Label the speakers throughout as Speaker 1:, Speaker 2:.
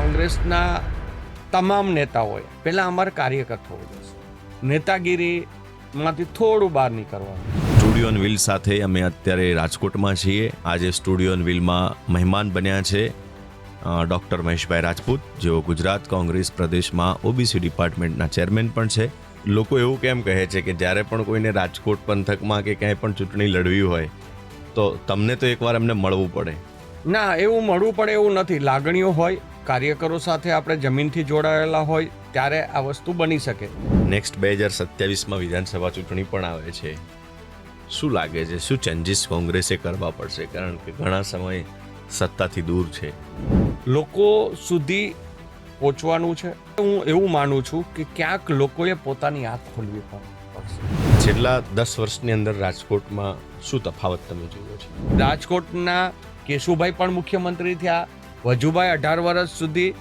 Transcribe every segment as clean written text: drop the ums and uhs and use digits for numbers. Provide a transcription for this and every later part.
Speaker 1: કોંગ્રેસના તમામ નેતાઓએ પહેલાં અમારે કાર્યકર થવું જોઈશે. નેતાગીરીમાંથી થોડું બહાર નીકળવાનું.
Speaker 2: સ્ટુડિયો ઓન વ્હીલ સાથે અમે અત્યારે રાજકોટમાં છીએ. આજે સ્ટુડિયો ઓન વ્હીલમાં મહેમાન બન્યા છે ડૉક્ટર મહેશભાઈ રાજપૂત, જેઓ ગુજરાત કોંગ્રેસ પ્રદેશમાં ઓબીસી ડિપાર્ટમેન્ટના ચેરમેન પણ છે. લોકો એવું કેમ કહે છે કે જ્યારે પણ કોઈને રાજકોટ પંથકમાં કે ક્યાંય પણ ચૂંટણી લડવી હોય તો તમને તો એકવાર એમને મળવું પડે.
Speaker 1: ના, એવું મળવું પડે એવું નથી. લાગણીઓ હોય, કાર્યકરો સાથે આપણે જમીનથી જોડાયેલા હોય ત્યારે આ વસ્તુ બની શકે.
Speaker 2: નેક્સ્ટ 2027માં વિધાનસભા ચૂંટણી પણ આવે છે. શું લાગે છે, શું ચેન્જીસ કોંગ્રેસે કરવા પડશે? કારણ કે ઘણા સમય સત્તાથી દૂર છે.
Speaker 1: લોકો સુધી પહોંચવાનું છે. હું એવું માનું છું કે ક્યાંક લોકોએ પોતાની આંખ ખોલવી પડશે.
Speaker 2: છેલ્લા 10 વર્ષની અંદર રાજકોટમાં શું તફાવત તમે જોયો છે?
Speaker 1: રાજકોટના કેશુભાઈ પણ મુખ્યમંત્રી થયા, વજુભાઈ 18 વર્ષ સુધી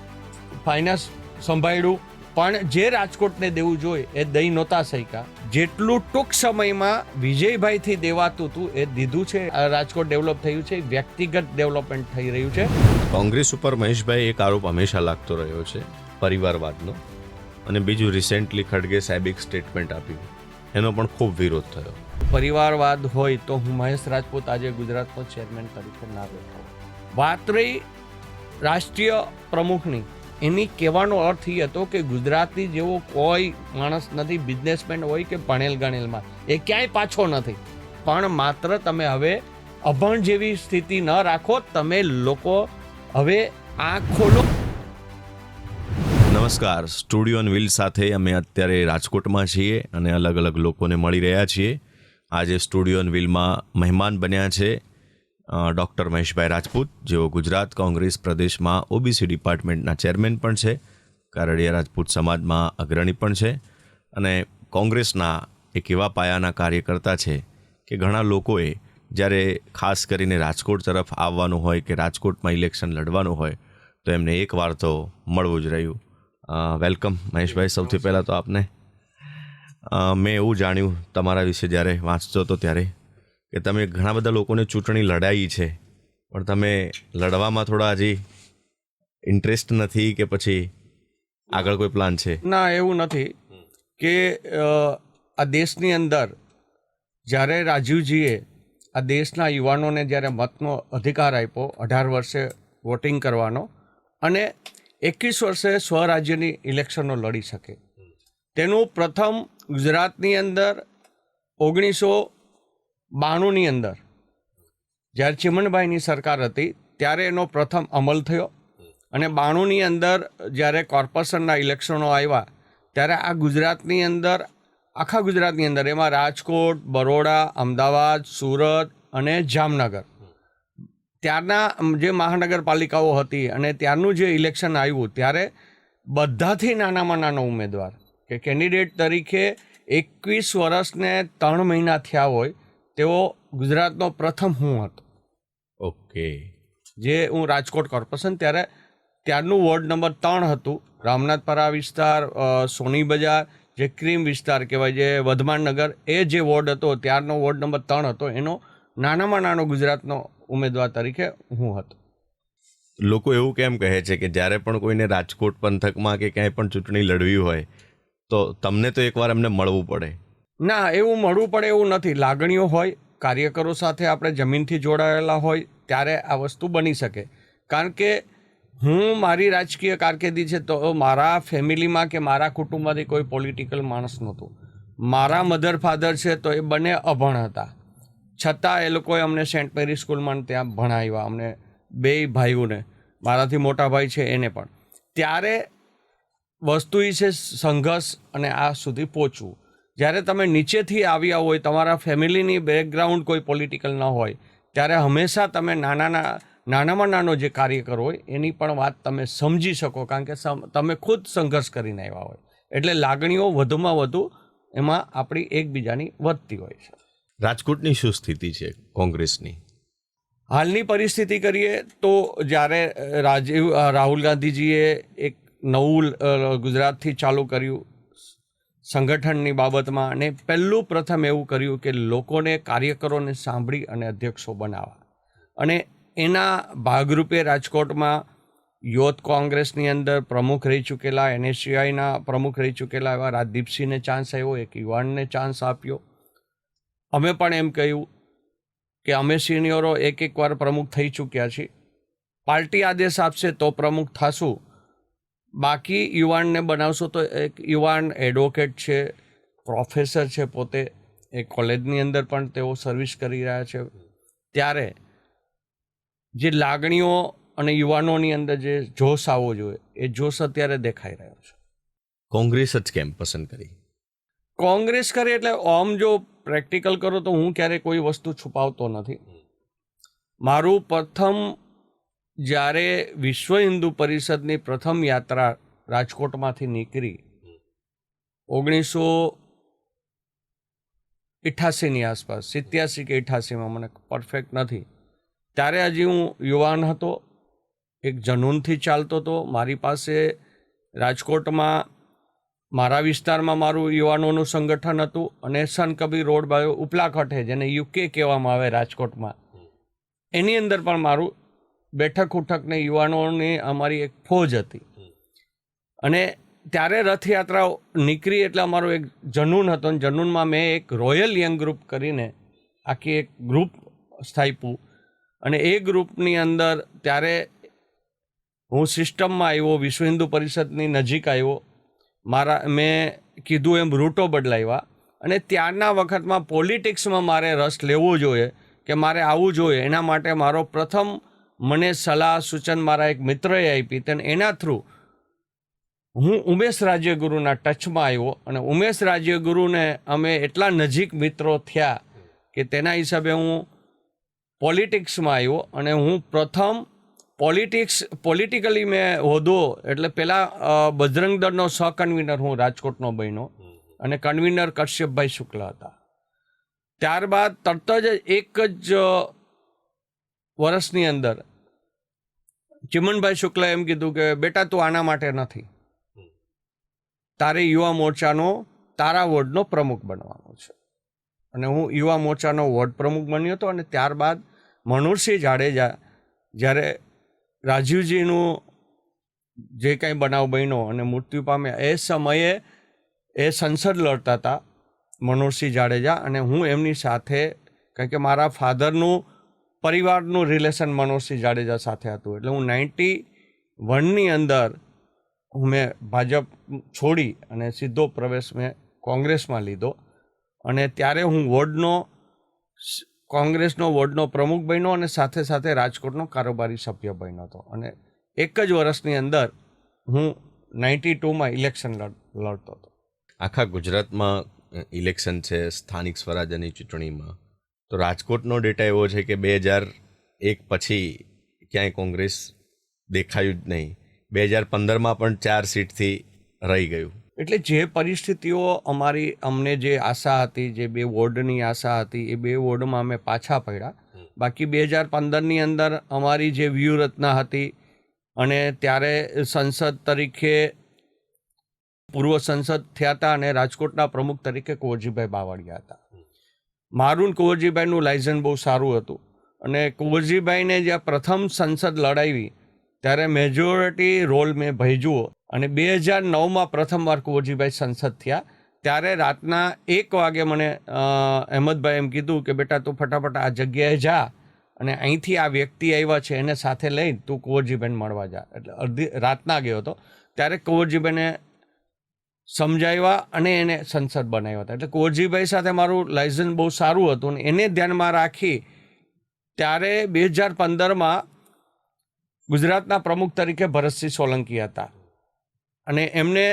Speaker 1: ફાઇનાન્સ સંભાળ્યું, પણ જે રાજકોટને દેવું જોઈએ એ દઈ નહોતા શક્યા. જેટલું ટૂંક સમયમાં વિજયભાઈથી દેવાતું હતું એ દીધું છે. રાજકોટ ડેવલપ થયું છે, વ્યક્તિગત ડેવલપમેન્ટ થઈ રહ્યું છે.
Speaker 2: કોંગ્રેસ ઉપર મહેશભાઈ એક આરોપ હંમેશા લાગતો રહ્યો છે, પરિવારવાદનો. અને બીજું, રિસેન્ટલી ખડગે સાહેબ એક સ્ટેટમેન્ટ આપ્યું, એનો પણ ખૂબ વિરોધ થયો.
Speaker 1: પરિવારવાદ હોય તો હું મહેશ રાજપૂત આજે ગુજરાતનો ચેરમેન તરીકે ના બેઠો. વાત રહી રાષ્ટ્રીય પ્રમુખની, એની કહેવાનો અર્થ એ હતો કે ગુજરાતી જેવો કોઈ માણસ નથી, બિઝનેસમેન હોય કે ભણેલ ગણેલમાં, એ ક્યાંય પાછો નથી. પણ માત્ર તમે હવે અભણ જેવી સ્થિતિ ન રાખો, તમે લોકો હવે આંખ ખોલો.
Speaker 2: નમસ્કાર, સ્ટુડિયો ઓન વ્હીલ સાથે અમે અત્યારે રાજકોટમાં છીએ અને અલગ અલગ લોકોને મળી રહ્યા છીએ. આજે સ્ટુડિયો ઓન વ્હીલમાં મહેમાન બન્યા છે ડૉક્ટર મહેશભાઈ રાજપૂત, જેઓ ગુજરાત કોંગ્રેસ પ્રદેશમાં ઓબીસી ડિપાર્ટમેન્ટના ચેરમેન પણ છે, કારડિયા રાજપૂત સમાજમાં અગ્રણી પણ છે અને કોંગ્રેસના એક એવા પાયાના કાર્યકર્તા છે કે ઘણા લોકોએ જ્યારે ખાસ કરીને રાજકોટ તરફ આવવાનું હોય કે રાજકોટમાં ઇલેક્શન લડવાનું હોય તો એમને એકવાર તો મળવું જ રહ્યું. વેલકમ મહેશભાઈ. સૌથી પહેલાં તો આપને મેં એવું જાણ્યું તમારા વિશે જ્યારે વાંચતો હતો ત્યારે કે તમે ઘણા બધા લોકોને ચૂંટણી લડાઈ છે, પણ તમે લડવામાં થોડા હજી ઇન્ટરેસ્ટ નથી કે પછી આગળ કોઈ પ્લાન છે?
Speaker 1: ના, એવું નથી કે આ દેશની અંદર જ્યારે રાજીવજીએ આ દેશના યુવાનોને જ્યારે મતનો અધિકાર આપ્યો, 18 વર્ષે વોટિંગ કરવાનો અને 21 વર્ષે સ્વરાજ્યની ઇલેક્શનો લડી શકે, તેનું પ્રથમ ગુજરાતની અંદર 1992ની અંદર જ્યારે ચીમનભાઈની સરકાર હતી ત્યારે એનો પ્રથમ અમલ થયો. અને 92ની અંદર જ્યારે કોર્પોરેશનના ઇલેક્શનો આવ્યા ત્યારે આ ગુજરાતની અંદર, આખા ગુજરાતની અંદર, એમાં રાજકોટ, બરોડા, અમદાવાદ, સુરત અને જામનગર, ત્યારના જે મહાનગરપાલિકાઓ હતી અને ત્યારનું જે ઇલેક્શન આવ્યું ત્યારે બધાથી નાનામાં નાનો ઉમેદવાર કે કેન્ડિડેટ તરીકે 21 વર્ષને 3 મહિના થયા હોય તેવો ગુજરાતનો પ્રથમ હું હતો.
Speaker 2: ઓકે.
Speaker 1: જે હું રાજકોટ કોર્પોરેશન ત્યારનું વોર્ડ નંબર 3 હતું, રામનાથપરા વિસ્તાર, સોની બજાર, જે ક્રીમ વિસ્તાર કહેવાય, જે વધમાન નગર, એ જે વોર્ડ હતો ત્યારનો વોર્ડ નંબર 3 હતો, એનો નાનામાં નાનો ગુજરાતનો ઉમેદવાર તરીકે હું હતો.
Speaker 2: લોકો એવું કેમ કહે છે કે જ્યારે પણ કોઈને રાજકોટ પંથકમાં કે ક્યાંય પણ ચૂંટણી લડવી હોય તો તમને તો એકવાર એમને મળવું પડે?
Speaker 1: ના, એવું મળવું પડે એવું નથી. લાગણીઓ હોય, કાર્યકરો સાથે આપણે જમીનથી જોડાયેલા હોય ત્યારે આ વસ્તુ બની શકે. કારણ કે હું મારી રાજકીય કારકિર્દી છે તો મારા ફેમિલીમાં કે મારા કુટુંબમાંથી કોઈ પોલિટિકલ માણસ નહોતું. મારા મધર ફાધર છે તો એ બંને અભણ હતા, છતાં એ લોકોએ અમને સેન્ટ મેરી સ્કૂલમાં ત્યાં ભણાવ્યા, અમને 2 ભાઈઓને, મારાથી મોટા ભાઈ છે એને પણ. ત્યારે વસ્તુ એ છે સંઘર્ષ અને આ સુધી પહોંચવું. જ્યારે તમે નીચેથી આવ્યા હોય, તમારા ફેમિલીની બેકગ્રાઉન્ડ કોઈ પોલિટિકલ ન હોય, ત્યારે હંમેશા તમે નાનામાં નાનો જે કાર્યકર હોય એની પણ વાત તમે સમજી શકો, કારણ કે તમે ખુદ સંઘર્ષ કરીને આવ્યા હોય. એટલે લાગણીઓ વધુમાં વધુ એમાં આપણી એકબીજાની વધતી હોય છે.
Speaker 2: રાજકોટની શું સ્થિતિ છે કોંગ્રેસની?
Speaker 1: હાલની પરિસ્થિતિ કરીએ તો જ્યારે રાહુલ ગાંધીજીએ એક નવું ગુજરાતથી ચાલુ કર્યું સંગઠનની બાબતમાં, અને પ્રથમ એવું કર્યું કે લોકોને, કાર્યકરોને સાંભળી અને અધ્યક્ષો બનાવવા, અને એના ભાગરૂપે રાજકોટમાં યુથ કોંગ્રેસની અંદર પ્રમુખ રહી ચૂકેલા, NSCIના પ્રમુખ રહી ચૂકેલા એવા રાજદીપસિંહને ચાન્સ આવ્યો, એક યુવાનને ચાન્સ આપ્યો. અમે પણ એમ કહ્યું કે અમે સિનિયરો એક વાર પ્રમુખ થઈ ચૂક્યા છીએ, પાર્ટી આદેશ આપશે તો પ્રમુખ થશું, બાકી યુવાનને બનાવશો. તો એક યુવાન એડવોકેટ છે, પ્રોફેસર છે, પોતે એક કોલેજની અંદર પણ તેઓ સર્વિસ કરી રહ્યા છે. ત્યારે જે લાગણીઓ અને યુવાનોની અંદર જે જોશ આવવો જોઈએ એ જોશ અત્યારે દેખાઈ રહ્યો છે.
Speaker 2: કોંગ્રેસ જ કેમ પસંદ કરી?
Speaker 1: કોંગ્રેસ કરે એટલે આમ જો પ્રેક્ટિકલ કરો તો હું ક્યારેય કોઈ વસ્તુ છુપાવતો નથી. મારું પ્રથમ જ્યારે વિશ્વ હિન્દુ પરિષદની પ્રથમ યાત્રા રાજકોટમાંથી નીકળી 1988ની આસપાસ, 87 કે 88માં, મને પરફેક્ટ નથી, ત્યારે હજી હું યુવાન હતો, એક જનૂનથી ચાલતો હતો. મારી પાસે રાજકોટમાં મારા વિસ્તારમાં મારું યુવાનોનું સંગઠન હતું અને સંત કબીર રોડ બાજુ ઉપલા કાંઠે, જેને UK કહેવામાં આવે રાજકોટમાં, એની અંદર પણ મારું બેઠક ઉઠકને યુવાનોની અમારી એક ફોજ હતી. અને ત્યારે રથયાત્રા નીકળી એટલે અમારું એક જનૂન હતો, અને જનૂનમાં મેં એક રોયલ યંગ ગ્રુપ કરીને આખી એક ગ્રુપ સ્થાપ્યું. અને એ ગ્રુપની અંદર ત્યારે હું સિસ્ટમમાં આવ્યો, વિશ્વ હિન્દુ પરિષદની નજીક આવ્યો. મેં કીધું એમ રૂટો બદલાવ્યા. અને ત્યારના વખતમાં પોલિટિક્સમાં મારે રસ લેવો જોઈએ કે મારે આવવું જોઈએ, એના માટે મારો પ્રથમ મને સલાહ સૂચન મારા એક મિત્રએ આપી. તેને એના થ્રુ હું ઉમેશ રાજ્યગુરુના ટચમાં આવ્યો, અને ઉમેશ રાજ્યગુરુને અમે એટલા નજીક મિત્રો થયા કે તેના હિસાબે હું પોલિટિક્સમાં આવ્યો. અને હું પ્રથમ પોલિટિકલી મેં હોદ્દો એટલે પહેલાં બજરંગ દળનો સહકન્વીનર હું રાજકોટનો બન્યો, અને કન્વીનર કશ્યપભાઈ શુક્લ હતા. ત્યારબાદ તરત જ એક જ વર્ષની અંદર ચિમનભાઈ શુક્લે એમ કીધું કે બેટા તું આના માટે નથી, તારે યુવા મોરચાનો તારા વોર્ડનો પ્રમુખ બનવાનો છે. અને હું યુવા મોરચાનો વોર્ડ પ્રમુખ બન્યો હતો. અને ત્યારબાદ મનોહરસિંહ જાડેજા જ્યારે રાજીવજીનું જે કંઈ બનાવ બન્યો અને મૃત્યુ પામ્યા, એ સમયે એ સંસદ લડતા હતા મનોહરસિંહ જાડેજા, અને હું એમની સાથે, કારણ કે મારા ફાધરનું પરિવારનું રિલેશન મનોહરસિંહ જાડેજા સાથે હતું, એટલે હું 91ની અંદર મેં ભાજપ છોડી અને સીધો પ્રવેશ મેં કોંગ્રેસમાં લીધો. અને ત્યારે હું કોંગ્રેસનો વોર્ડનો પ્રમુખ બન્યો અને સાથે સાથે રાજકોટનો કારોબારી સભ્ય બન્યો હતો. અને એક જ વર્ષની અંદર હું 92માં ઇલેક્શન લડતો હતો.
Speaker 2: આખા ગુજરાતમાં ઇલેક્શન છે, સ્થાનિક સ્વરાજ્યની ચૂંટણીમાં, તો રાજકોટનો ડેટા એવો છે કે 2001 પછી ક્યાંય કોંગ્રેસ દેખાયું જ નહીં. 2015માં પણ 4 સીટથી રહી ગયું.
Speaker 1: એટલે જે પરિસ્થિતિઓ અમને જે આશા હતી, જે 2 વોર્ડની આશા હતી, એ 2 વોર્ડમાં અમે પાછા પડ્યા. બાકી 2015ની અંદર અમારી જે વ્યૂહરચના હતી, અને ત્યારે સંસદ તરીકે પૂર્વ સંસદ થયા હતા, અને રાજકોટના પ્રમુખ તરીકે કુંવરજીભાઈ બાવળિયા હતા. મારું કુંવરજીભાઈનું લાયસન્સ બહુ સારું હતું, અને કુંવરજીભાઈને જ્યાં પ્રથમ સંસદ લડાવી ત્યારે મેજોરિટી રોલ મેં ભજવ્યો. અને 2009માં પ્રથમવાર કુંવરજીભાઈ સંસદ થયા. ત્યારે રાતના 1 વાગે મને અહેમદભાઈ એમ કીધું કે બેટા તું ફટાફટ આ જગ્યાએ જા, અને અહીંથી આ વ્યક્તિ આવ્યા છે એને સાથે લઈને તું કુંવરજીભાઈને મળવા જા. એટલે અડધી રાતના ગયો હતો. ત્યારે કુંવરજીભાઈને સમજાવ્યા અને એને સંસદ બનાવ્યા હતા. એટલે કુંવરજીભાઈ સાથે મારું લાયસન્સ બહુ સારું હતું, અને એને ધ્યાનમાં રાખી ત્યારે 2015માં ગુજરાતના પ્રમુખ તરીકે ભરતસિંહ સોલંકી હતા, અને એમને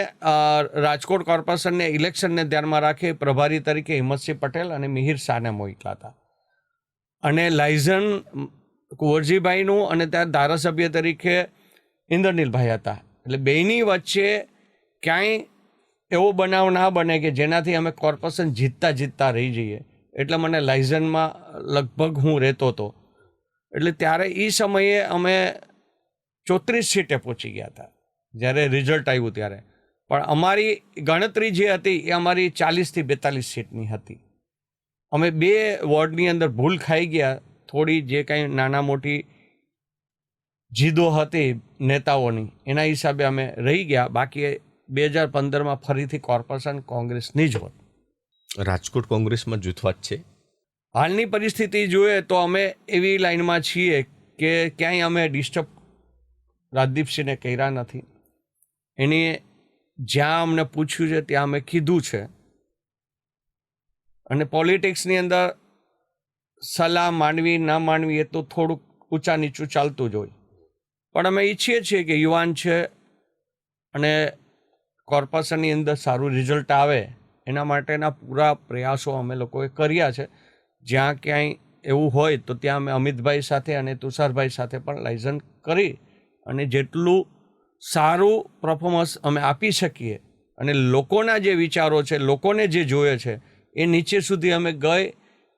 Speaker 1: રાજકોટ કોર્પોરેશનને ઇલેક્શનને ધ્યાનમાં રાખી પ્રભારી તરીકે હિંમતસિંહ પટેલ અને મિહિર શાહને મોકલા હતા. અને લાયસન્સ કુંવરજીભાઈનું અને ત્યાં ધારાસભ્ય તરીકે ઇન્દ્રનીલભાઈ હતા. એટલે બેયની વચ્ચે ક્યાંય એવો બનાવ ના બને કે જેનાથી અમે કોર્પોરેશન જીતતા રહી જઈએ. એટલે મને લાયસન્સમાં લગભગ હું રહેતો હતો. એટલે ત્યારે એ સમયે અમે 34 સીટે પહોંચી ગયા હતા જ્યારે રિઝલ્ટ આવ્યું ત્યારે. પણ અમારી ગણતરી જે હતી એ અમારી 40થી 42 સીટની હતી. અમે 2 વોર્ડની અંદર ભૂલ ખાઈ ગયા થોડી, જે કંઈ નાના મોટી જીદો હતી નેતાઓની, એના હિસાબે અમે રહી ગયા. બાકી 2015માં ફરીથી કોર્પોરેશન કોંગ્રેસની જ હોત.
Speaker 2: રાજકોટ કોંગ્રેસમાં જૂથવાદ છે.
Speaker 1: હાલની પરિસ્થિતિ જોઈએ તો અમે એવી લાઈનમાં છીએ કે ક્યાંય અમે ડિસ્ટર્બ રાજદીપસિંહને કર્યા નથી. એની જ્યાં અમને પૂછ્યું છે ત્યાં અમે કીધું છે. અને પોલિટિક્સની અંદર સલાહ માનવી ના માનવી એ તો થોડુંક ઊંચા નીચું ચાલતું જ હોય. પણ અમે ઈચ્છીએ છીએ કે યુવાન છે અને કોર્પોરેશનની અંદર સારું રિઝલ્ટ આવે એના માટેના પૂરા પ્રયાસો અમે લોકોએ કર્યા છે. જ્યાં ક્યાંય એવું હોય તો ત્યાં અમે અમિતભાઈ સાથે અને તુષારભાઈ સાથે પણ લાયઝન કરી અને જેટલું સારું પરફોર્મન્સ અમે આપી શકીએ અને લોકોના જે વિચારો છે, લોકોને જે જોઈએ છે એ નીચે સુધી અમે ગઈ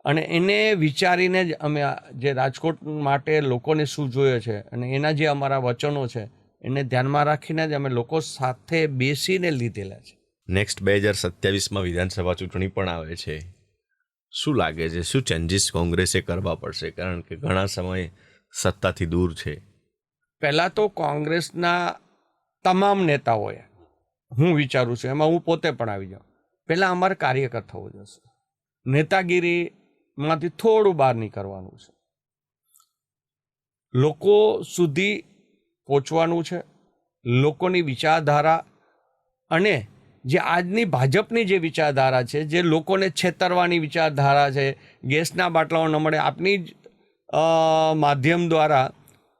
Speaker 1: અને એને વિચારીને જ અમે જે રાજકોટ માટે લોકોને શું જોઈએ છે અને એના જે અમારા વચનો છે એને ધ્યાનમાં રાખીને જ અમે લોકો સાથે બેસીને લીધેલા છે.
Speaker 2: નેક્સ્ટ 2027માં વિધાનસભા ચૂંટણી પણ આવે છે. શું લાગે છે, શું ચેન્જીસ કોંગ્રેસે કરવા પડશે? કારણ કે ઘણા સમય સત્તાથી દૂર છે.
Speaker 1: પહેલાં તો કોંગ્રેસના તમામ નેતાઓએ, હું વિચારું છું, એમાં હું પોતે પણ આવી જાઉં, પહેલાં અમારે કાર્યકર થવું જોશે. નેતાગીરીમાંથી થોડું બહાર નીકળવાનું છે. લોકો સુધી પહોંચવાનું છે. લોકોની વિચારધારા અને જે આજની ભાજપની જે વિચારધારા છે, જે લોકોને છેતરવાની વિચારધારા છે, ગેસના બાટલાઓ ન મળે, આપની જ માધ્યમ દ્વારા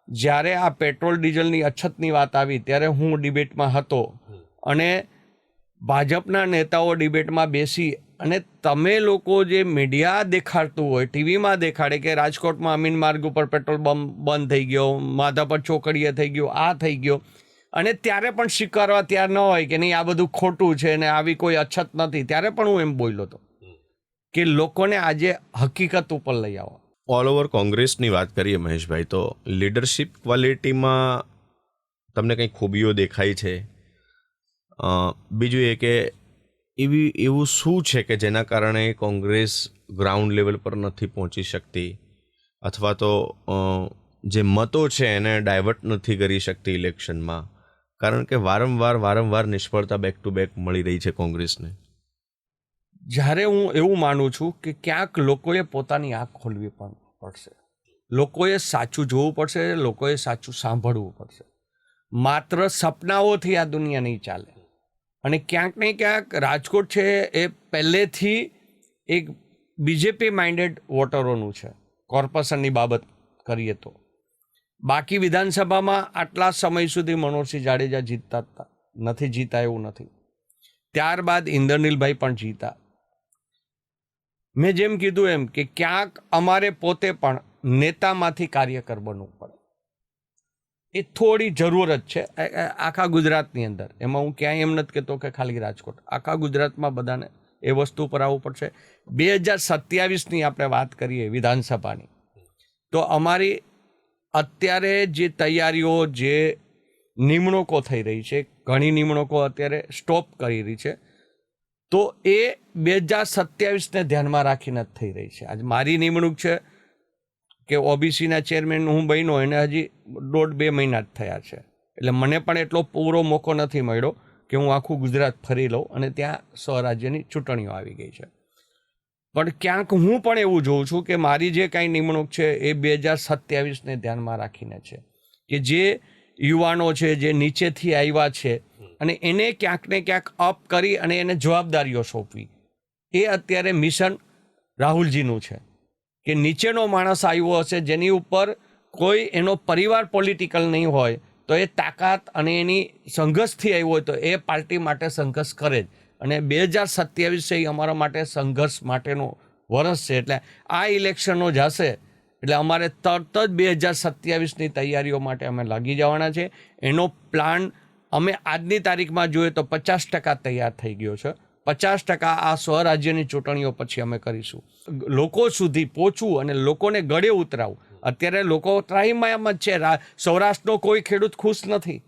Speaker 1: જ્યારે આ પેટ્રોલ ડીઝલની અછતની વાત આવી ત્યારે હું ડિબેટમાં હતો અને ભાજપના નેતાઓ ડિબેટમાં બેસી અને તમે લોકો જે મીડિયા દેખાડતું હોય, ટીવીમાં દેખાડે કે રાજકોટમાં અમીન માર્ગ ઉપર પેટ્રોલ બંધ થઈ ગયો, માધાપર ચોકડીએ થઈ ગયો, આ થઈ ગયો, અને ત્યારે પણ સ્વીકારવા તૈયાર ન હોય કે નહીં આ બધું ખોટું છે ને આવી કોઈ અછત નથી. ત્યારે પણ હું એમ બોલ્યો હતો કે લોકોને આજે હકીકત ઉપર લઈ આવો.
Speaker 2: ઓલ ઓવર કોંગ્રેસની વાત કરીએ મહેશભાઈ, તો લીડરશિપ ક્વોલિટીમાં તમને કંઈ ખૂબીઓ દેખાય છે? બીજું એ કે એવું શું છે કે જેના કારણે કોંગ્રેસ ગ્રાઉન્ડ લેવલ પર નથી પહોંચી શકતી, અથવા તો જે મતો છે એને ડાયવર્ટ નથી કરી શકતી ઇલેક્શનમાં? કારણ કે વારંવાર નિષ્ફળતા બેક ટુ બેક મળી રહી છે કોંગ્રેસને.
Speaker 1: જ્યારે હું એવું માનું છું કે ક્યાંક લોકોએ પોતાની આંખ ખોલવી પણ પડશે. લોકોએ સાચું જોવું પડશે, લોકોએ સાચું સાંભળવું પડશે. માત્ર સપનાઓથી આ દુનિયા નહીં ચાલે. અને ક્યાંક ને ક્યાંક રાજકોટ છે એ પહેલેથી એક બીજેપી માઇન્ડેડ વોટરોનું છે કોર્પોરેશનની બાબત કરીએ તો. બાકી વિધાનસભામાં આટલા સમય સુધી મનોહરસિંહ જાડેજા જીતતા હતા, નથી જીતા એવું નથી. ત્યારબાદ ઇન્દ્રનીલભાઈ પણ જીતા. મેં જેમ કીધું એમ કે ક્યાંક અમારે પોતે પણ નેતામાંથી કાર્યકર બનવું પડે, એ થોડી જરૂરત છે આખા ગુજરાતની અંદર. એમાં હું ક્યાંય એમ નથી કહેતો કે ખાલી રાજકોટ, આખા ગુજરાતમાં બધાને એ વસ્તુ પર આવવું પડશે. 2027ની આપણે વાત કરીએ વિધાનસભાની, તો અમારી અત્યારે જે તૈયારીઓ, જે નિમણૂકો થઈ રહી છે, ઘણી નિમણૂકો અત્યારે સ્ટોપ કરી રહી છે, તો એ 2027ને ધ્યાનમાં રાખીને જ થઈ રહી છે. આજે મારી નિમણૂક છે કે ઓબીસીના ચેરમેન હું બન્યો એને હજી 1.5-2 મહિના જ થયા છે. એટલે મને પણ એટલો પૂરો મોકો નથી મળ્યો કે હું આખું ગુજરાત ફરી લઉં, અને ત્યાં સ્વરાજ્યની ચૂંટણીઓ આવી ગઈ છે. પણ ક્યાંક હું પણ એવું જોઉં છું કે મારી જે કાંઈ નિમણૂક છે એ 2027ને ધ્યાનમાં રાખીને છે, કે જે યુવાનો છે, જે નીચેથી આવ્યા છે અને એને ક્યાંક ને ક્યાંક અપ કરી અને એને જવાબદારીઓ સોંપવી, એ અત્યારે મિશન રાહુલજીનું છે. કે નીચેનો માણસ આવ્યો હશે જેની ઉપર કોઈ એનો પરિવાર પોલિટિકલ નહીં હોય, તો એ તાકાત અને એની સંઘર્ષથી આવ્યો હોય તો એ પાર્ટી માટે સંઘર્ષ કરે જ. અને 2027 એ અમારા માટે સંઘર્ષ માટેનું વર્ષ છે. એટલે આ ઇલેક્શનો જશે એટલે અમારે તરત જ 2027ની તૈયારીઓ માટે અમે લાગી જવાના છે. એનો પ્લાન અમે આજની તારીખમાં જોઈએ તો 50% તૈયાર થઈ ગયો છે. 50% આ સ્વરાજ્યની ચૂંટણીઓ પછી અમે કરીશું. લોકો સુધી પહોંચવું અને લોકોને ગળે ઉતરાવું. અત્યારે લોકો ત્રાહિમામ જ છે. સૌરાષ્ટ્રનો કોઈ ખેડૂત ખુશ નથી.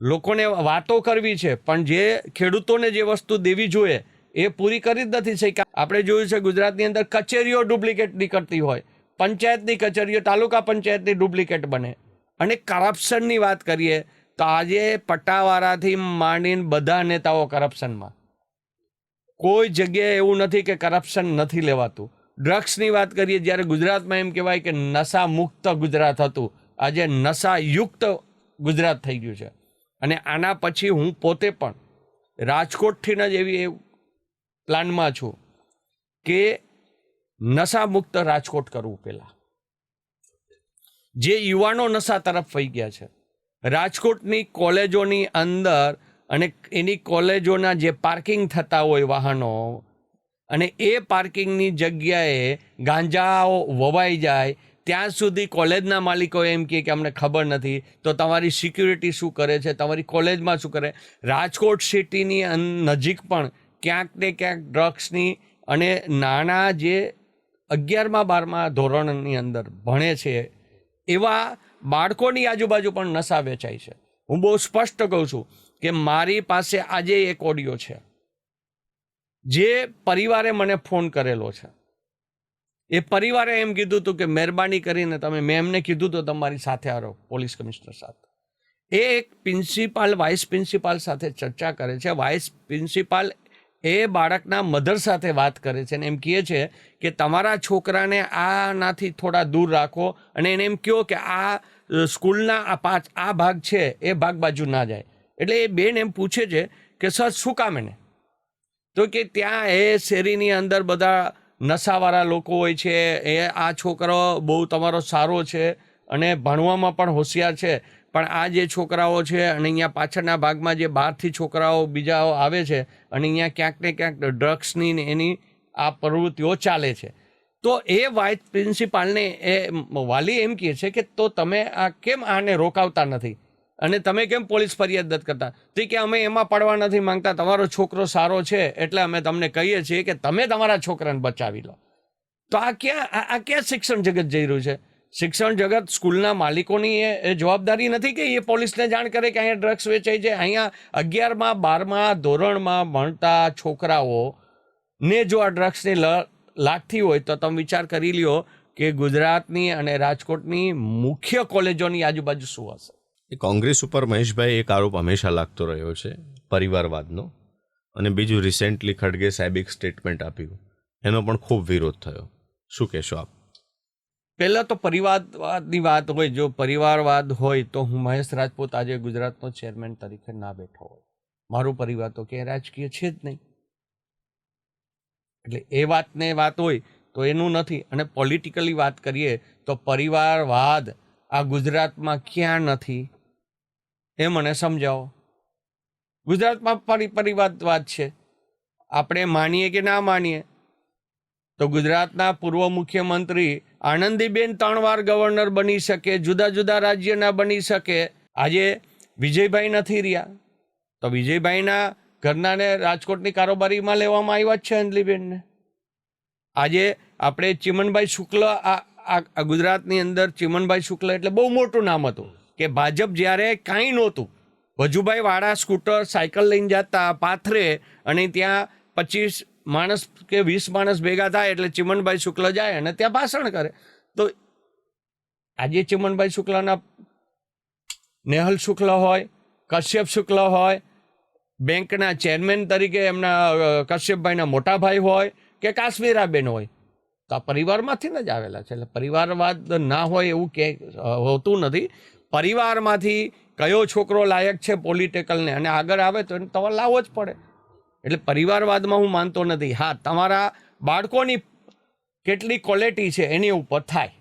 Speaker 1: લોકોને વાતો કરવી છે, પણ જે ખેડૂતોને જે વસ્તુ દેવી જોઈએ એ પૂરી કરી જ નથી શક્યા. આપણે જોયું છે ગુજરાતની અંદર કચેરીઓ ડુપ્લિકેટ નીકળતી હોય, પંચાયતની કચેરીઓ તાલુકા પંચાયતની ડુપ્લિકેટ બને, અને કરપ્શનની વાત કરીએ તો આજે પટ્ટાવાળાથી માંડીને બધા નેતાઓ કરપ્શનમાં. કોઈ જગ્યાએ એવું નથી કે કરપ્શન નથી લેવાતું. ડ્રગ્સની વાત કરીએ, જ્યારે ગુજરાતમાં એમ કહેવાય કે નશા મુક્ત ગુજરાત હતું, આજે નશાયુક્ત ગુજરાત થઈ ગયું છે. અને આના પછી હું પોતે પણ રાજકોટથી જ એવી પ્લાનમાં છું કે નશા મુક્ત રાજકોટ કરવું. પહેલાં જે યુવાનો નશા તરફ વહી ગયા છે, રાજકોટની કોલેજોની અંદર અને એની કોલેજોના જે પાર્કિંગ થતા હોય વાહનો, અને એ પાર્કિંગની જગ્યાએ ગાંજાઓ વવાઈ જાય ત્યાં સુધી કોલેજના માલિકો એમ કહે કે અમને ખબર નથી. તો તમારી સિક્યુરિટી શું કરે છે, તમારી કોલેજમાં શું કરે? રાજકોટ સિટીની નજીક પણ ક્યાંક ને ક્યાંક ડ્રગ્સની અને નાના જે 11મા 12મા ધોરણની અંદર ભણે છે એવા બાળકોની આજુબાજુ પણ નશા વેચાય છે. હું બહુ સ્પષ્ટ કહું છું કે મારી પાસે આજે એક ઓડિયો છે જે પરિવારે મને ફોન કરેલો છે. એ પરિવારે એમ કીધું હતું કે મહેરબાની કરીને તમે, મેં એમને કીધું તો તમારી સાથે આવો પોલીસ કમિશનર સાથે. એ એક પ્રિન્સિપાલ વાઇસ પ્રિન્સિપાલ સાથે ચર્ચા કરે છે. વાઇસ પ્રિન્સિપાલ એ બાળકના મધર સાથે વાત કરે છે અને એમ કહે છે કે તમારા છોકરાને આનાથી થોડા દૂર રાખો અને એને એમ કહો કે આ સ્કૂલના આ ભાગ છે એ ભાગ બાજુ ના જાય. એટલે એ બેન એમ પૂછે છે કે સર શું કામ એને? તો કે ત્યાં એ શેરીની અંદર બધા નશાવાળા લોકો હોય છે, એ આ છોકરો બહુ તમારો સારો છે અને ભણવામાં પણ હોશિયાર છે, પણ આ જે છોકરાઓ છે અને અહીંયા પાછળના ભાગમાં જે બહારથી છોકરાઓ બીજા આવે છે અને અહીંયા ક્યાંક ને ક્યાંક ડ્રગ્સની ને એની આ પ્રવૃત્તિઓ ચાલે છે. તો એ વાઇસ પ્રિન્સિપાલને એ વાલી એમ કહે છે કે તો તમે આ કેમ આને રોકાવતા નથી અને તમે કેમ પોલીસ ફરિયાદ નથી કરતા? તો કે અમે એમાં પડવા નથી માંગતા, તમારો છોકરો સારો છે એટલે અમે તમને કહીએ છીએ કે તમે તમારા છોકરાને બચાવી લો. તો આ ક્યાં શિક્ષણ જગત જઈ રહ્યું છે? શિક્ષણ જગત સ્કૂલના માલિકોની એ જવાબદારી નથી કે એ પોલીસને જાણ કરે કે અહીંયા ડ્રગ્સ વેચાય છે. અહીંયા 11મા 12મા ધોરણમાં ભણતા છોકરાઓને જો આ ડ્રગ્સની લાગતી હોય તો તમે વિચાર કરી લ્યો કે ગુજરાતની અને રાજકોટની મુખ્ય કોલેજોની આજુબાજુ શું હશે.
Speaker 2: કોંગ્રેસ ઉપર મહેશભાઈ એક આરોપ હંમેશા લાગતો રહ્યો છે, પરિવારવાદનો. અને બીજું રિસેન્ટલી ખડગે સાહેબ એક સ્ટેટમેન્ટ આપ્યું, એનો પણ ખૂબ વિરોધ થયો. શું કહેશો આપ?
Speaker 1: પહેલાં તો પરિવારવાદની વાત હોય, જો પરિવારવાદ હોય તો હું મહેશ રાજપૂત આજે ગુજરાતનો ચેરમેન તરીકે ના બેઠો હોય. મારો પરિવાર તો ક્યાંય રાજકીય છે જ નહીં. એટલે એ વાત હોય તો એનું નથી. અને પોલિટિકલી વાત કરીએ તો પરિવારવાદ આ ગુજરાતમાં ક્યાં નથી એ મને સમજાવો. ગુજરાતમાં પરિવારવાદ છે. આપણે માનીએ કે ના માનીએ તો ગુજરાતના પૂર્વ મુખ્યમંત્રી આનંદીબેન 3 વાર ગવર્નર બની શકે, જુદા જુદા રાજ્યના બની શકે. આજે વિજયભાઈ નથી રહ્યા તો વિજયભાઈના ઘરનાને રાજકોટની કારોબારીમાં લેવામાં આવ્યા જ છે, અંજલીબેનને. આજે આપણે ચિમનભાઈ શુક્લ, આ ગુજરાતની અંદર ચિમનભાઈ શુક્લ એટલે બહુ મોટું નામ હતું કે ભાજપ જ્યારે કાંઈ નહોતું, વજુભાઈ વાળા સ્કૂટર સાયકલ લઈને જતા પાથરે અને ત્યાં 25 માણસ કે 20 માણસ ભેગા થાય એટલે ચિમનભાઈ શુક્લ જાય અને ત્યાં ભાષણ કરે. તો આજે ચિમનભાઈ શુક્લના નેહલ શુક્લ હોય, કશ્યપ શુક્લ હોય, બેંકના ચેરમેન તરીકે એમના કશ્યપભાઈના મોટા ભાઈ હોય કે કાશ્મીરાબેન હોય, તો આ પરિવારમાંથી જ આવેલા છે. એટલે પરિવારવાદ ના હોય એવું ક્યાંય હોતું નથી. પરિવારમાંથી કયો છોકરો લાયક છે પોલિટિકલને અને આગળ આવે તો એને તમારે લાવવો જ પડે. એટલે પરિવારવાદમાં હું માનતો નથી. હા, તમારા બાળકોની કેટલી ક્વોલિટી છે એની ઉપર થાય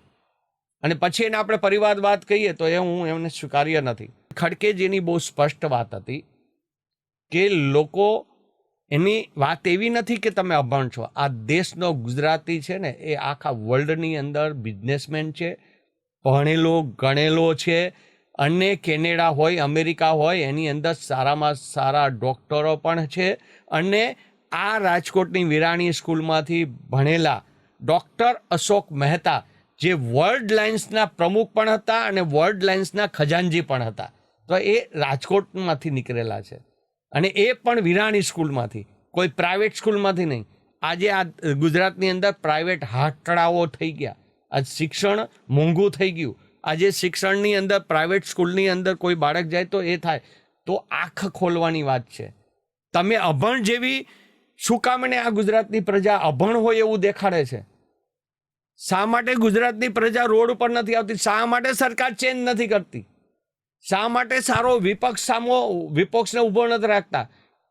Speaker 1: અને પછી એને આપણે પરિવારવાદ કહીએ તો એ હું એમને સ્વીકાર્ય નથી. ખડકેજીની બહુ સ્પષ્ટ વાત હતી કે લોકો, એની વાત એવી નથી કે તમે અભણ છો. આ દેશનો ગુજરાતી છે ને એ આખા વર્લ્ડની અંદર બિઝનેસમેન છે, ભણેલો ગણેલો છે, અને કેનેડા હોય, અમેરિકા હોય, એની અંદર સારામાં સારા ડૉક્ટરો પણ છે. અને આ રાજકોટની વિરાણી સ્કૂલમાંથી ભણેલા ડૉક્ટર અશોક મહેતા જે વર્લ્ડ લાઇન્સના પ્રમુખ પણ હતા અને વર્લ્ડ લાઇન્સના ખજાનજી પણ હતા, તો એ રાજકોટમાંથી નીકળેલા છે. અને એ પણ વિરાણી સ્કૂલમાંથી, કોઈ પ્રાઇવેટ સ્કૂલમાંથી નહીં. આજે આ ગુજરાતની અંદર પ્રાઇવેટ હાટડાઓ થઈ ગયા. આ શિક્ષણ મોંઘું થઈ ગયું આજે શિક્ષણની અંદર પ્રાઇવેટ સ્કૂલની અંદર કોઈ બાળક જાય તો એ થાય, તો આંખ ખોલવાની વાત છે. તમે અભણ જેવી શું કામ ને આ ગુજરાતની પ્રજા અભણ હોય એવું દેખાડે છે? શા માટે ગુજરાતની પ્રજા રોડ ઉપર નથી આવતી? શા માટે સરકાર ચેન્જ નથી કરતી? શા માટે સારો વિપક્ષને ઊભો નથી રાખતા?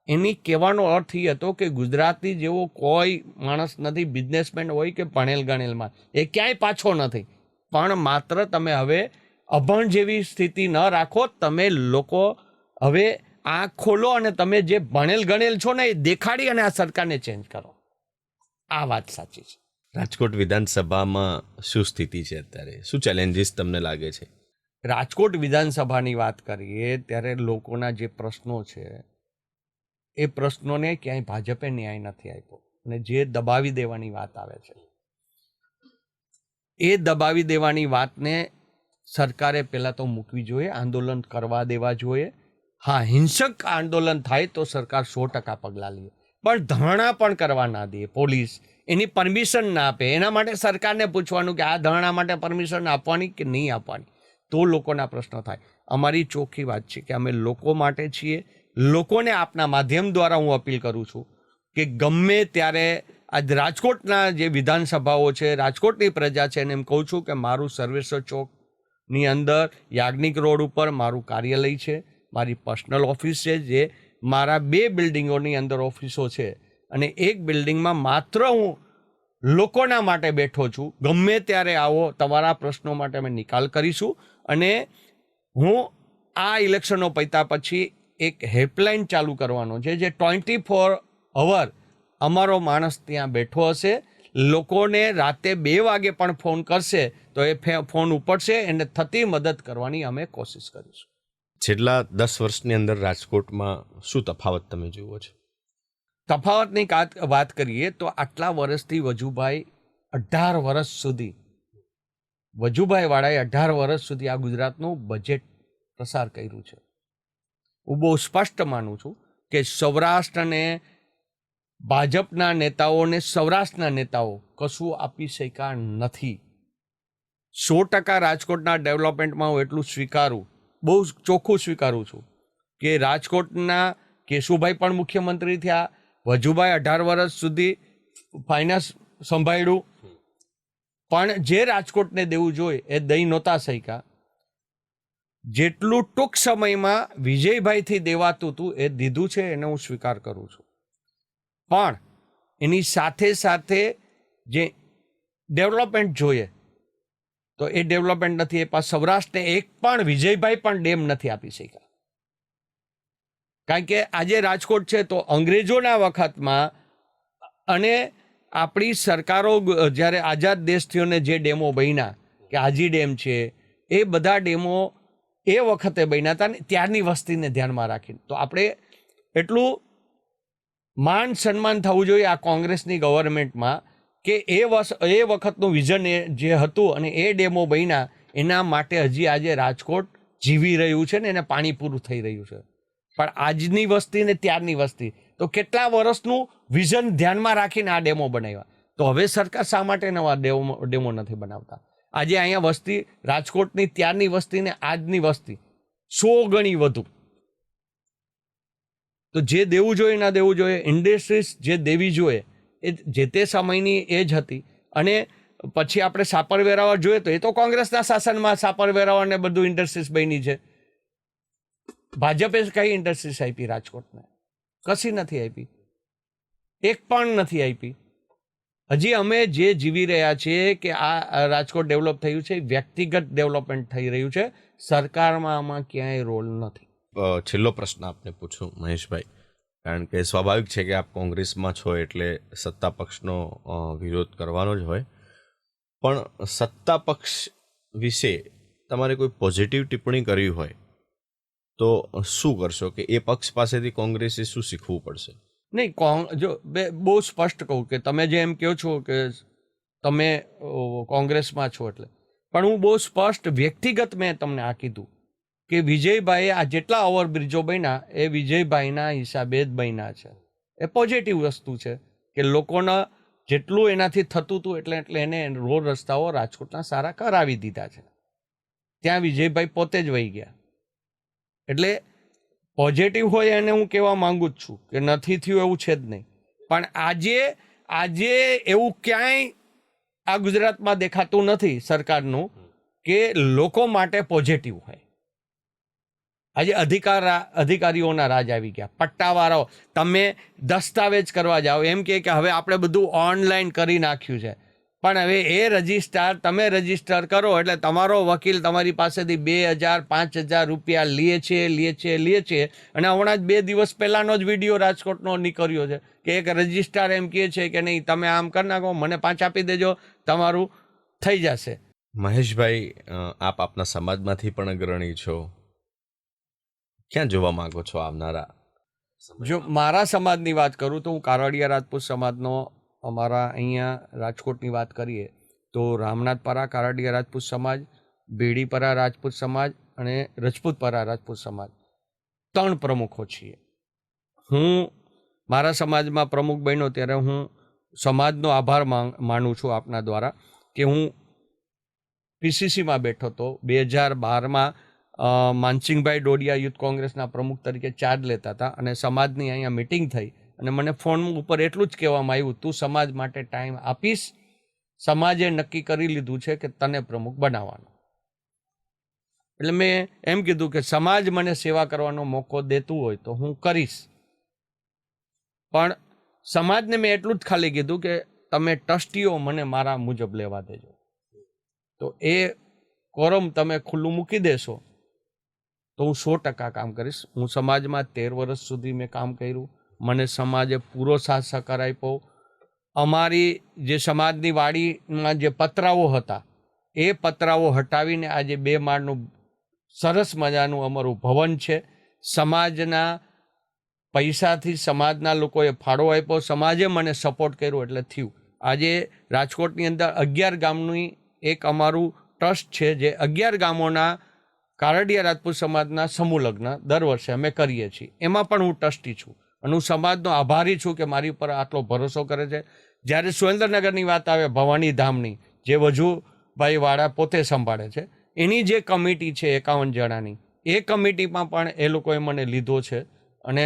Speaker 1: એની કહેવાનો અર્થ એ હતો કે ગુજરાતી જેવો કોઈ માણસ નથી, બિઝનેસમેન હોય કે ભણેલ ગણેલમાં, એ ક્યાંય પાછો નથી. પણ માત્ર તમે હવે અભણ જેવી સ્થિતિ ન રાખો, તમે લોકો હવે આંખ ખોલો અને તમે જે ભણેલ ગણેલ છો ને એ દેખાડી અને આ સરકારને ચેન્જ કરો. આ વાત સાચી છે.
Speaker 2: રાજકોટ વિધાનસભામાં શું સ્થિતિ છે અત્યારે? શું ચેલેન્જીસ તમને લાગે છે?
Speaker 1: રાજકોટ વિધાનસભાની વાત કરીએ ત્યારે લોકોના જે પ્રશ્નો છે એ પ્રશ્નોને ક્યાંય ભાજપે ન્યાય નથી આપ્યો, અને જે દબાવી દેવાની વાત આવે છે એ દબાવી દેવાની વાતને સરકારે પહેલાં તો મૂકવી જોઈએ, આંદોલન કરવા દેવા જોઈએ. હા, હિંસક આંદોલન થાય તો સરકાર 100% પગલાં લે, પણ ધરણા પણ કરવા ના દે. પોલીસ એની પરમિશન ના આપે, એના માટે સરકારને પૂછવાનું કે આ ધરણા માટે પરમિશન આપવાની કે નહીં આપવાની, તો લોકોના પ્રશ્નો થાય. અમારી ચોખ્ખી વાત છે કે અમે લોકો માટે છીએ. લોકોને આપના માધ્યમ દ્વારા હું અપીલ કરું છું કે ગમે ત્યારે આજ રાજકોટના જે વિધાનસભાઓ છે, રાજકોટની પ્રજા છે, એને એમ કહું છું કે મારું સર્વેશ્વર ચોકની અંદર યાજ્ઞિક રોડ ઉપર મારું કાર્યાલય છે, મારી પર્સનલ ઓફિસ છે, જે મારા 2 બિલ્ડિંગોની અંદર ઓફિસો છે, અને એક બિલ્ડિંગમાં માત્ર હું લોકોના માટે બેઠો છું. ગમે ત્યારે આવો, તમારા પ્રશ્નો માટે અમે નિકાલ કરીશું. અને હું આ ઇલેક્શનો પત્યા પછી એક હેલ્પલાઇન ચાલુ કરવાનો છે, જે 24 અવર અમારો માણસ ત્યાં બેઠો હશે. લોકોને રાતે 2 વાગે પણ ફોન કરશે તો એ ફોન ઉપડશે, એને થતી મદદ કરવાની અમે કોશિશ કરીશું.
Speaker 2: છેલ્લા 10 વર્ષની અંદર રાજકોટમાં શું તફાવત તમે જુઓ છો?
Speaker 1: તફાવતની વાત કરીએ તો આટલા વર્ષથી વજુભાઈ 18 વર્ષ સુધી વજુભાઈવાળાએ 18 વર્ષ સુધી આ ગુજરાતનું બજેટ પસાર કર્યું છે. હું બહુ સ્પષ્ટ માનું છું કે સૌરાષ્ટ્રને ભાજપના નેતાઓને સૌરાષ્ટ્રના નેતાઓ કશું આપી શક્યા નથી. 100% રાજકોટના ડેવલપમેન્ટમાં હું એટલું સ્વીકારું, બહુ ચોખ્ખું સ્વીકારું છું કે રાજકોટના કેશુભાઈ પણ મુખ્યમંત્રી થયા, વજુભાઈ 18 વર્ષ સુધી ફાઇનાન્સ સંભાળ્યું, પણ જે રાજકોટને દેવું જોઈએ એ દઈ નહોતા શક્યા. જેટલું ટૂંક સમયમાં વિજયભાઈથી દેવાતું હતું એ દીધું છે, એને હું સ્વીકાર કરું છું. પણ એની સાથે સાથે જે ડેવલપમેન્ટ જોઈએ તો એ ડેવલપમેન્ટ નથી. એ પાછું સૌરાષ્ટ્રને એક પણ વિજયભાઈ પણ ડેમ નથી આપી શક્યા. કારણ કે આજે રાજકોટ છે તો અંગ્રેજોના વખતમાં અને આપણી સરકારો જ્યારે આઝાદ દેશ થયો ને જે ડેમો બન્યા, કે હાજી ડેમ છે, એ બધા ડેમો એ વખતે બન્યા હતા ને ત્યારની વસ્તીને ધ્યાનમાં રાખીને. તો આપણે એટલું માન સન્માન થવું જોઈએ આ કોંગ્રેસની ગવર્મેન્ટમાં કે એ વખતનું વિઝન જે હતું અને એ ડેમો બન્યા, એના માટે હજી આજે રાજકોટ જીવી રહ્યું છે ને એને પાણી પૂરું થઈ રહ્યું છે. પણ આજની વસ્તી ને ત્યારની વસ્તી તો કેટલા વર્ષનું વિઝન ધ્યાનમાં રાખીને આ ડેમો બનાવ્યા. તો હવે સરકાર શા માટે નવા ડેમો નથી બનાવતા? આજે અહીંયા વસ્તી રાજકોટની ત્યારની વસ્તી ને આજની વસ્તી 100 ગણી વધુ. તો જે દેવું જોઈએ ના દેવું જોઈએ, ઇન્ડસ્ટ્રીઝ જે દેવી જોઈએ એ જે તે સમયની એ જ હતી. અને પછી આપણે સાપર વેરાવળ જોઈએ તો એ તો કોંગ્રેસના શાસનમાં સાપર વેરાવળ ને બધું ઇન્ડસ્ટ્રીઝ બની છે. ભાજપે કઈ ઇન્ડસ્ટ્રીઝ આપી રાજકોટને? કશી નથી આપી, એક પણ નથી આપી. હજી અમે જે જીવી રહ્યા છીએ કે આ રાજકોટ ડેવલપ થયું છે, વ્યક્તિગત ડેવલપમેન્ટ થઈ રહ્યું છે, સરકારમાં આમાં ક્યાંય રોલ નથી.
Speaker 2: છેલ્લો પ્રશ્ન આપને પૂછું મહેશભાઈ, કારણ કે સ્વાભાવિક છે કે આપ કોંગ્રેસમાં છો એટલે સત્તા પક્ષનો વિરોધ કરવાનો જ હોય, પણ સત્તા પક્ષ વિશે તમારે કોઈ પોઝિટિવ ટિપ્પણી કરવી હોય તો શું કરશો? કે એ પક્ષ પાસેથી કોંગ્રેસે શું શીખવું પડશે?
Speaker 1: નહીં, જો બહુ સ્પષ્ટ કહું કે તમે જે એમ કહો છો કે તમે કોંગ્રેસમાં છો એટલે, પણ હું બહુ સ્પષ્ટ વ્યક્તિગત મેં તમને આ કીધું કે વિજયભાઈએ આ જેટલા ઓવરબ્રિજો બન્યા એ વિજયભાઈના હિસાબે જ બન્યા છે. એ પોઝિટિવ વસ્તુ છે કે લોકોના જેટલું એનાથી થતું હતું એટલે એને રોડ રસ્તાઓ રાજકોટના સારા કરાવી દીધા છે. ત્યાં વિજયભાઈ પોતે જ વહી ગયા. એટલે પોઝિટિવ હોય એને હું કહેવા માંગુ જ છું કે નથી થયું એવું છે જ નહીં. પણ આજે એવું ક્યાંય આ ગુજરાતમાં દેખાતું નથી સરકારનું કે લોકો માટે પોઝિટિવ હોય. આજે અધિકારીઓના રાજ આવી ગયા. પટ્ટાવાળાઓ, તમે દસ્તાવેજ કરવા જાઓ એમ કે હવે આપણે બધું ઓનલાઈન કરી નાખ્યું છે, પણ હવે એ રજિસ્ટર તમે રજિસ્ટર કરો એટલે તમારો વકીલ તમારી પાસેથી 2,000-5,000 રૂપિયા લે છે. અને હમણાં જ 2 દિવસ પહેલાનો જ વિડીયો રાજકોટનો નીકળ્યો છે કે એક રજિસ્ટ્રાર એમ કહે છે કે નહીં તમે આમ કરી નાખો, મને 5 આપી દેજો, તમારું થઈ જશે.
Speaker 2: મહેશભાઈ, આપ આપના સમાજમાંથી પણ અગ્રણી છો, ક્યાં જોવા માંગો છો આવનારા?
Speaker 1: જો મારા સમાજની વાત કરું તો હું કારડિયા રાજપૂત સમાજનો, અમારા અહીંયા રાજકોટની વાત કરીએ તો રામનાથપરા કારડિયા રાજપૂત સમાજ, બેડીપરા રાજપૂત સમાજ અને રજપૂતપરા રાજપૂત સમાજ 3 પ્રમુખો છીએ. હું મારા સમાજમાં પ્રમુખ બન્યો ત્યારે હું સમાજનો આભાર માનું છું આપના દ્વારા કે હું પીસીસીમાં બેઠો હતો. 2012માં માનસિંહભાઈ ડોડિયા યુથ કોંગ્રેસના પ્રમુખ તરીકે ચાર્જ લેતા હતા અને સમાજની અહીંયા મિટિંગ થઈ અને મને ફોન ઉપર એટલું જ કહેવામાં આવ્યું, તું સમાજ માટે ટાઈમ આપીશ, સમાજે નક્કી કરી લીધું છે કે તને પ્રમુખ બનાવવાનો. એટલે મેં એમ કીધું કે સમાજ મને સેવા કરવાનો મોકો દેતું હોય તો હું કરીશ, પણ સમાજને મેં એટલું જ ખાલી કીધું કે તમે ટ્રસ્ટીઓ મને મારા મુજબ લેવા દેજો. તો એ કોરમ તમે ખુલ્લું મૂકી દેશો તો હું 100% કામ કરીશ. હું સમાજમાં 13 વર્ષ સુધી મેં કામ કર્યું, મને સમાજે પૂરો સાથ સહકાર આપ્યો. અમારી જે સમાજની વાડીમાં જે પતરાઓ હતા એ પતરાઓ હટાવીને આજે 2 માળનું સરસ મજાનું અમારું ભવન છે. સમાજના પૈસાથી સમાજના લોકોએ ફાળો આપ્યો, સમાજે મને સપોર્ટ કર્યો એટલે થયું. આજે રાજકોટની અંદર 11 ગામની એક અમારું ટ્રસ્ટ છે જે 11 ગામોના કારડિયા રાજપૂત સમાજના સમૂહ લગ્ન દર વર્ષે અમે કરીએ છીએ. એમાં પણ હું ટ્રસ્ટી છું અને હું સમાજનો આભારી છું કે મારી ઉપર આટલો ભરોસો કરે છે. જ્યારે સુરેન્દ્રનગરની વાત આવે ભવાની ધામની, જે વજુભાઈ વાળા પોતે સંભાળે છે, એની જે કમિટી છે 51 જણાની, એ કમિટીમાં પણ એ લોકોએ મને લીધો છે. અને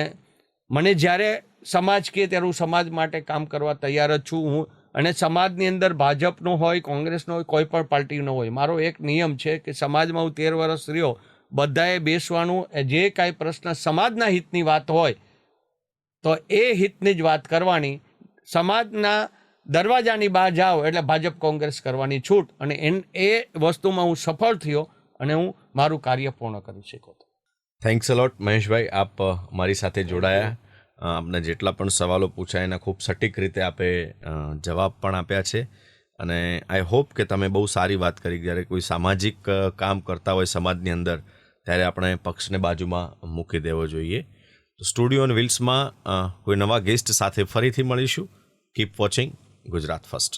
Speaker 1: મને જ્યારે સમાજ કહે ત્યારે હું સમાજ માટે કામ કરવા તૈયાર જ છું. હું અને સમાજની અંદર ભાજપનો હોય, કોંગ્રેસનો હોય, કોઈ પણ પાર્ટીનો હોય, મારો એક નિયમ છે કે સમાજમાં હું 13 વર્ષ રહ્યો, બધાએ બેસવાનું, જે કાંઈ પ્રશ્ન સમાજના હિતની વાત હોય તો એ હિતની જ વાત કરવાની. સમાજના દરવાજાની બહાર જાઓ એટલે ભાજપ કોંગ્રેસ કરવાની છૂટ. અને એ વસ્તુમાં હું સફળ થયો અને હું મારું કાર્ય પૂર્ણ કરી શક્યો.
Speaker 2: થેન્ક્સ અલોટ મહેશભાઈ, આપ મારી સાથે જોડાયા. આપને જેટલા પણ સવાલો પૂછાય એના ખૂબ સટીક રીતે આપે જવાબ પણ આપ્યા છે. અને આઈ હોપ કે તમે બહુ સારી વાત કરી. જ્યારે કોઈ સામાજિક કામ કરતા હોય સમાજની અંદર ત્યારે આપણે પક્ષને બાજુમાં મૂકી દેવો જોઈએ. તો સ્ટુડિયો ઓન વ્હીલ્સમાં કોઈ નવા ગેસ્ટ સાથે ફરીથી મળીશું. Keep watching Gujarat first.